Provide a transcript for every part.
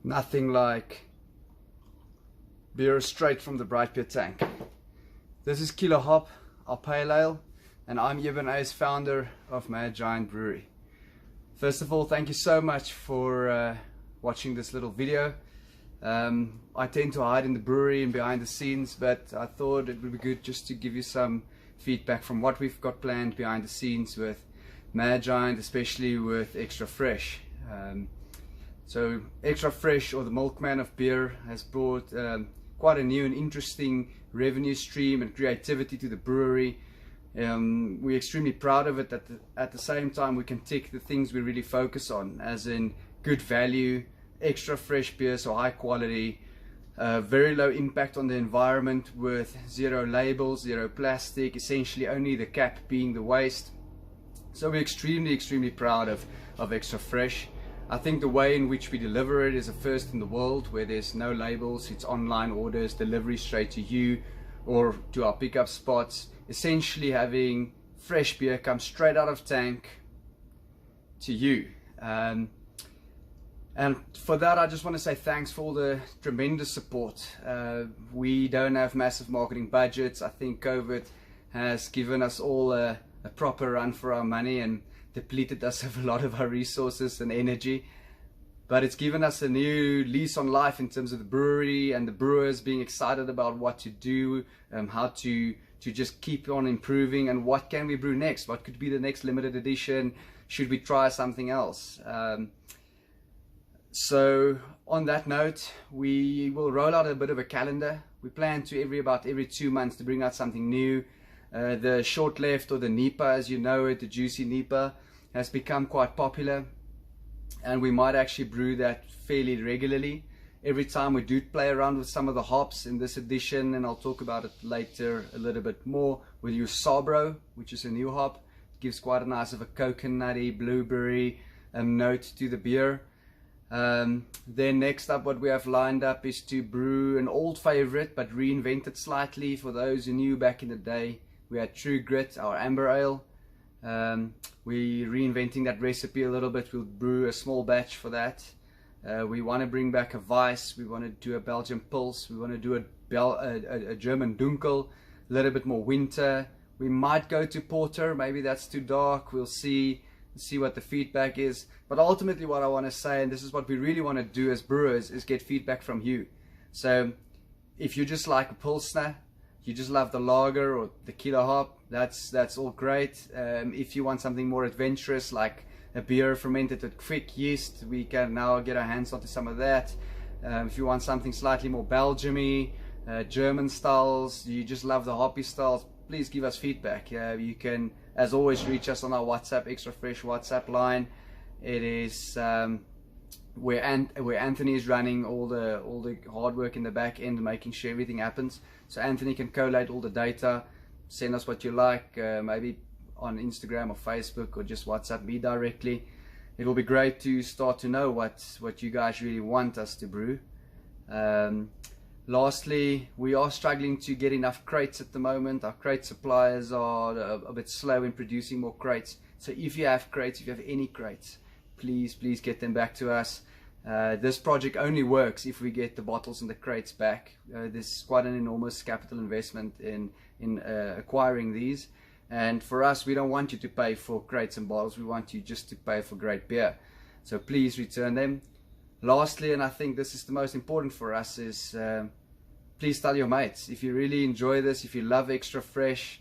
Nothing like beer straight from the Bright Beer tank. This is Killer Hop, our pale ale, and I'm Eben Eys, founder of Mad Giant Brewery. First of all, thank you so much for watching this little video. I tend to hide in the brewery and behind the scenes, but I thought it would be good just to give you some feedback from what we've got planned behind the scenes with Mad Giant, especially with Extra Fresh. So Extra Fresh, or the Milkman of beer, has brought quite a new and interesting revenue stream and creativity to the brewery. We're extremely proud of it. At the same time, we can tick the things we really focus on, as in good value, extra fresh beer, so high quality, very low impact on the environment with zero labels, zero plastic, essentially only the cap being the waste. So we're extremely proud of Extra Fresh. I think the way in which we deliver it is a first in the world, where there's no labels, it's online orders, delivery straight to you or to our pickup spots, essentially having fresh beer come straight out of tank to you. And for that, I just want to say thanks for all the tremendous support. We don't have massive marketing budgets. I think COVID has given us all a proper run for our money and depleted us of a lot of our resources and energy, but it's given us a new lease on life in terms of the brewery and the brewers being excited about what to do, how to just keep on improving, and what can we brew next, what could be the next limited edition, should we try something else. So on that note, we will roll out a bit of a calendar. We plan to about every 2 months to bring out something new. The short left, or the NEPA as you know it, the juicy NEPA, has become quite popular, and we might actually brew that fairly regularly. Every time we do play around with some of the hops in this edition, and I'll talk about it later a little bit more, we'll use Sabro, which is a new hop. It gives quite a nice of a coconutty, blueberry note to the beer. Then next up, what we have lined up is to brew an old favorite but reinvent it slightly. For those who knew back in the day, we had True Grit, our amber ale. We're reinventing that recipe a little bit. We'll brew a small batch for that. We want to bring back a Weiss. We want to do a Belgian Pils. We want to do a German Dunkel, a little bit more winter. We might go to porter. Maybe that's too dark. We'll see what the feedback is. But ultimately, what I want to say, and this is what we really want to do as brewers, is get feedback from you. So if you just like a Pilsner, you just love the lager or the Killer Hop, that's all great. If you want something more adventurous, like a beer fermented with quick yeast, we can now get our hands onto some of that. If you want something slightly more Belgium-y, German styles, you just love the hoppy styles, please give us feedback. You can, as always, reach us on our WhatsApp, Extra Fresh WhatsApp line. It is where Anthony is running all the hard work in the back end, making sure everything happens. So Anthony can collate all the data, send us what you like, maybe on Instagram or Facebook, or just WhatsApp me directly. It will be great to start to know what you guys really want us to brew. Lastly, we are struggling to get enough crates at the moment. Our crate suppliers are a bit slow in producing more crates. So if you have crates, if you have any crates, please get them back to us. This project only works if we get the bottles and the crates back. This is quite an enormous capital investment in acquiring these, and for us, we don't want you to pay for crates and bottles. We want you just to pay for great beer. So please return them. Lastly, and I think this is the most important for us, is please tell your mates. If you really enjoy this, if you love Extra Fresh,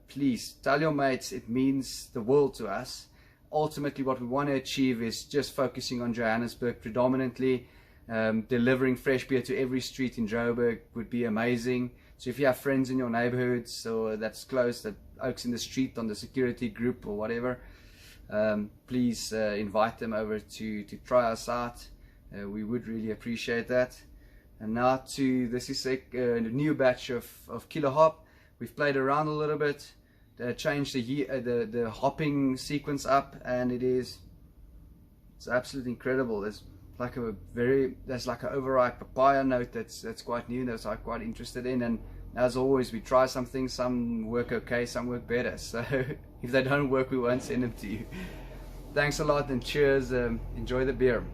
please tell your mates. It means the world to us. Ultimately, what we want to achieve is just focusing on Johannesburg predominantly. Delivering fresh beer to every street in Joburg would be amazing. So if you have friends in your neighborhoods, or that's close, that Oaks in the Street on the security group or whatever, please invite them over to try us out. We would really appreciate that. And now this is a new batch of Killer Hop. We've played around a little bit, changed the hopping sequence up, and it's absolutely incredible. There's like an overripe papaya note that's quite new, that I'm quite interested in. And as always, we try some things, some work okay, some work better. So if they don't work, we won't send them to you. Thanks a lot, and cheers. Enjoy the beer.